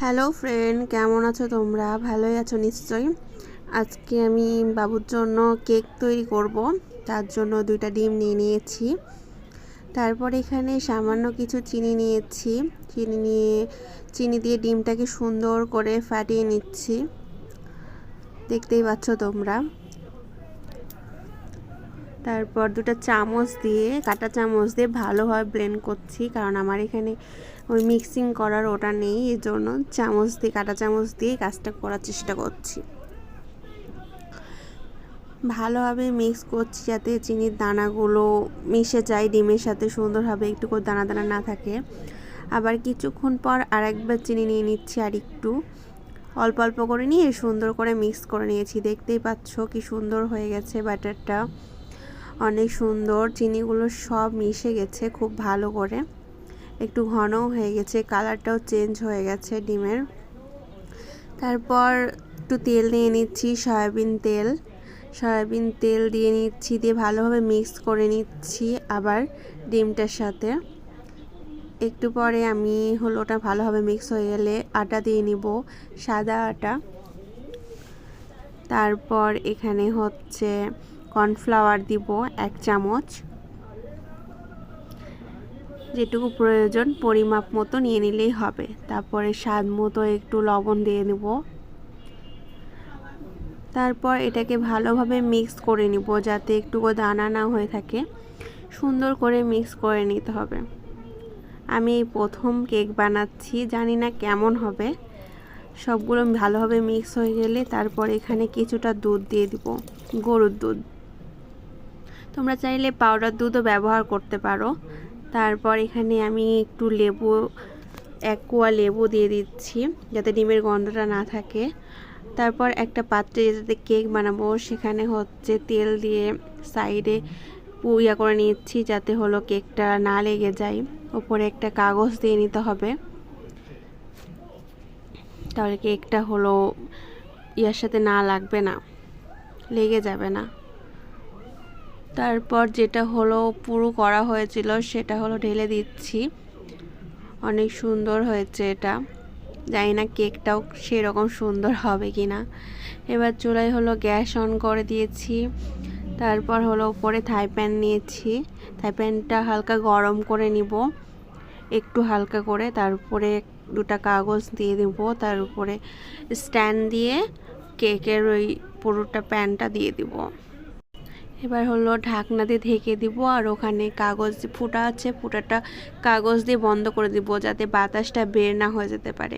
Hello friend, কেমন আছো তোমরা? ভালোই আছো নিশ্চয়ই। আজকে আমি বাবুর জন্য কেক তৈরি করব। তার জন্য 2টা ডিম নিয়ে নিয়েছি। তারপর এখানে সামান্য কিছু চিনি নিয়েছি। চিনি দিয়ে ডিমটাকে সুন্দর করে ফাটিয়ে নিচ্ছি, দেখতেই পাচ্ছ তোমরা। তারপর 2টা চামচ দিয়ে, কাঁটা চামচ দিয়ে ভালোভাবে ব্লেন্ড করছি, কারণ আমার এখানে ওই মিক্সিং করার ওটা নেই, এই জন্য কাঁটা চামচ দিয়ে কাজটা করার চেষ্টা করছি। ভালোভাবে মিক্স করছি যাতে চিনির দানাগুলো মিশে যায় ডিমের সাথে সুন্দরভাবে, একটু করে দানা দানা না থাকে। আবার কিছুক্ষণ পর আরেকবার চিনি নিয়ে নিচ্ছি, আর একটু অল্প অল্প করে নিয়ে সুন্দর করে মিক্স করে নিয়েছি। দেখতেই পাচ্ছ কি সুন্দর হয়ে গেছে ব্যাটারটা, অনেক সুন্দর। চিনিগুলো সব মিশে গেছে খুব ভালো করে, একটু ঘনও হয়ে গেছে, কালারটাও চেঞ্জ হয়ে গেছে ডিমের। তারপর একটু তেল নিয়ে নিচ্ছি, সয়াবিন তেল দিয়ে নিচ্ছি, দিয়ে ভালোভাবে মিক্স করে নিচ্ছি আবার ডিমটার সাথে। একটু পরে আমি ওটা ভালোভাবে মিক্স হয়ে গেলে আটা দিয়ে নিব, সাদা আটা। তারপর এখানে হচ্ছে কর্নফ্লাওয়ার দিব 1 চামচ, যেটুকু প্রয়োজন পরিমাপ মতো নিয়ে নিলেই হবে। তারপরে স্বাদ মতো একটু লবণ দিয়ে নেব। তারপর এটাকে ভালোভাবে মিক্স করে নিব, যাতে একটুকু দানা না হয়ে থাকে। সুন্দর করে মিক্স করে নিতে হবে। আমি এই প্রথম কেক বানাচ্ছি, জানি না কেমন হবে। সবগুলো ভালোভাবে মিক্স হয়ে গেলে তারপর এখানে কিছুটা দুধ দিয়ে দিব, গরুর দুধ। তোমরা চাইলে পাউডার দুধও ব্যবহার করতে পারো। তারপর এখানে আমি একটু 1 কোয়া লেবু দিয়ে দিচ্ছি, যাতে ডিমের গন্ধটা না থাকে। তারপর একটা পাত্রে যেটাতে কেক বানাবো, সেখানে হচ্ছে তেল দিয়ে সাইডে করে নিচ্ছি, যাতে কেকটা না লেগে যায়। উপরে একটা কাগজ দিয়ে নিতে হবে, তাহলে কেকটা ইয়ার সাথে না লাগবে না, লেগে যাবে না। তারপর যেটা পুরো করা হয়েছিল সেটা ঢেলে দিচ্ছি। অনেক সুন্দর হয়েছে এটা, জানি না কেকটাও সেরকম সুন্দর হবে কিনা। এবার চুলায় গ্যাস অন করে দিয়েছি। তারপর উপরে থাই প্যান নিয়েছি, থাই প্যানটা হালকা গরম করে নিব, একটু হালকা করে। তারপরে 2টা কাগজ দিয়ে দিব, তার উপরে স্ট্যান্ড দিয়ে কেকের ওই পুরোটা প্যানটা দিয়ে দিব। এবার ঢাকনা দিয়ে ঢেকে দিব, আর ওখানে কাগজ ফুটা আছে, ফুটাটা কাগজ দিয়ে বন্ধ করে দিব, যাতে বাতাসটা বের না হয়ে যেতে পারে।